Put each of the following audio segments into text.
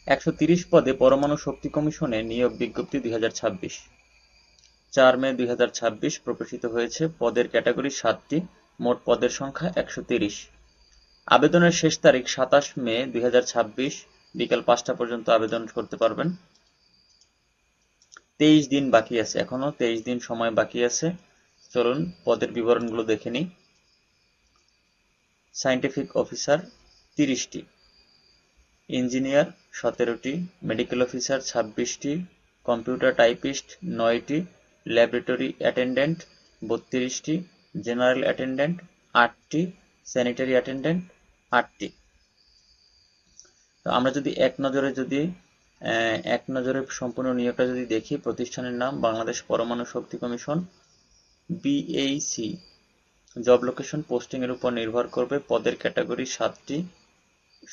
130 পদে পরমাণু শক্তি কমিশনে নিয়োগ বিজ্ঞপ্তি 2026। 4 মে 2026 প্রকাশিত হয়েছে। পদের ক্যাটাগরি 7টি, মোট পদের সংখ্যা 130। আবেদনের শেষ তারিখ 27 মে 2026 বিকাল 5টা পর্যন্ত আবেদন করতে পারবেন। 23 দিন বাকি আছে, এখনো 23 দিন সময় বাকি আছে। চলুন পদের বিবরণগুলো দেখে নিই। সায়েন্টিফিক অফিসার 30টি, ইঞ্জিনিয়ার 17টি, মেডিকেল অফিসার 26টি, কম্পিউটার টাইপিস্ট 9টি, ল্যাবরেটরি অ্যাটেন্ডেন্ট 32টি, জেনারেল অ্যাটেন্ডেন্ট 8টি, স্যানিটারি অ্যাটেন্ডেন্ট 8টি। তো আমরা যদি এক নজরে সম্পূর্ণ নিয়োগটা যদি দেখি, প্রতিষ্ঠানের নাম বাংলাদেশ পরমাণু শক্তি কমিশন, BAC। জব লোকেশন পোস্টিং এর উপর নির্ভর করবে। পদের ক্যাটাগরি 7টি,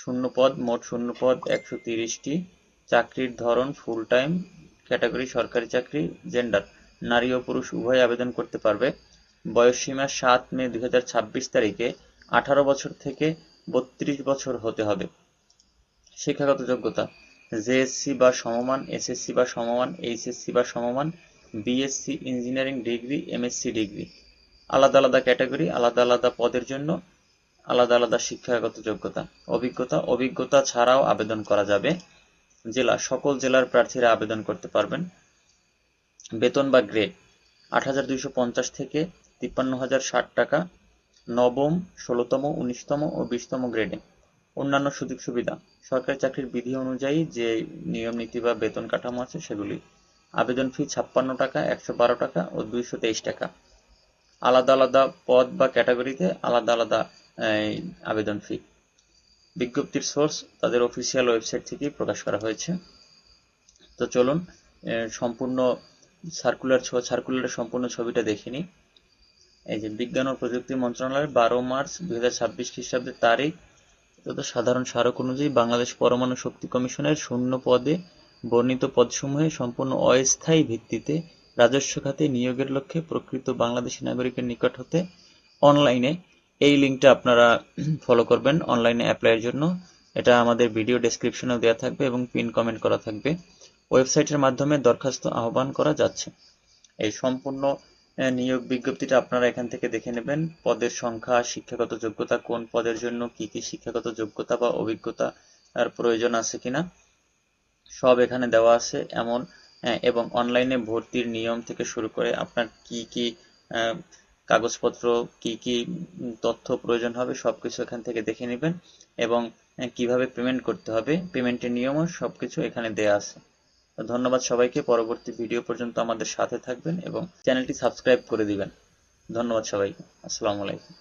শূন্য পদ, মোট শূন্য পদ 130টি। চাকরির ধরন ফুল টাইম, ক্যাটাগরি সরকারি চাকরি। জেন্ডার নারী ও পুরুষ উভয় আবেদন করতে পারবে। বয়সসীমা 7 মে 2026 তারিখে 18 বছর থেকে 32 বছর হতে হবে। শিক্ষাগত যোগ্যতা জেএসসি বা সমমান, এসএসসি বা সমমান, এইচএসসি বা সমমান, BSc engineering degree, MSc degree. আলাদা আলাদা ক্যাটাগরি, আলাদা আলাদা পদের জন্য আলাদা আলাদা শিক্ষাগত যোগ্যতা। অভিজ্ঞতা ছাড়াও আবেদন করা যাবে। জেলা সকল জেলার প্রার্থীরা আবেদন করতে পারবেন। বেতন বা গ্রেড 8,250 থেকে 53,060 টাকা নবম, 16তম, 19তম ও 20তম গ্রেডে। অন্যান্য সুযোগ সুবিধা সরকারি চাকরির বিধি অনুযায়ী যে নিয়ম নীতি বা বেতন কাঠামো আছে সেগুলি। আবেদন ফি 56 টাকা, 112 টাকা ও 223 টাকা। আলাদা আলাদা পদ বা ক্যাটাগরিতে আলাদা আলাদা আবেদন ফি। বিজ্ঞপ্তির সোর্স তাদের অফিসিয়াল ওয়েবসাইট থেকেই প্রকাশ করা হয়েছে। তো চলুন সম্পূর্ণ সার্কুলারের সম্পূর্ণ ছবিটা দেখে নিই। এই যে বিজ্ঞান ও প্রযুক্তি মন্ত্রণালয়ের 12 মার্চ 2026 খ্রিস্টাব্দের তারিখ তথা সাধারণ স্মারক অনুযায়ী বাংলাদেশ পরমাণু শক্তি কমিশনের শূন্য পদে বর্ণিত পদসমূহে সম্পূর্ণ অস্থায়ী ভিত্তিতে রাজস্ব খাতে নিয়োগের লক্ষ্যে প্রকৃত বাংলাদেশী নাগরিকের নিকট হতে অনলাইনে, এই লিঙ্কটা আপনারা ফলো করবেন অনলাইনে অ্যাপ্লাইয়ের জন্য। এটা আমাদের ভিডিও ডেসক্রিপশনেও দেওয়া থাকবে এবং পিন কমেন্ট করা থাকবে। ওয়েবসাইটের মাধ্যমে দরখাস্ত আহ্বান করা যাচ্ছে। এই সম্পূর্ণ নিয়োগ বিজ্ঞপ্তিটা আপনারা এখান থেকে দেখে নেবেন। পদের সংখ্যা, শিক্ষাগত যোগ্যতা, কোন পদের জন্য কি কি শিক্ষাগত যোগ্যতা বা অভিজ্ঞতা আর প্রয়োজন আছে কিনা সব এখানে দেওয়া আছে। এবং অনলাইনে ভর্তির নিয়ম থেকে শুরু করে আপনার কি কি কাগজপত্র, কি কি তথ্য প্রয়োজন হবে সবকিছু এখান থেকে দেখে নেবেন। এবং কিভাবে পেমেন্ট করতে হবে, পেমেন্টের নিয়মও সবকিছু এখানে দেওয়া আছে। ধন্যবাদ সবাইকে। পরবর্তী ভিডিও পর্যন্ত আমাদের সাথে থাকবেন এবং চ্যানেলটি সাবস্ক্রাইব করে দিবেন। ধন্যবাদ সবাইকে। আসসালামু আলাইকুম।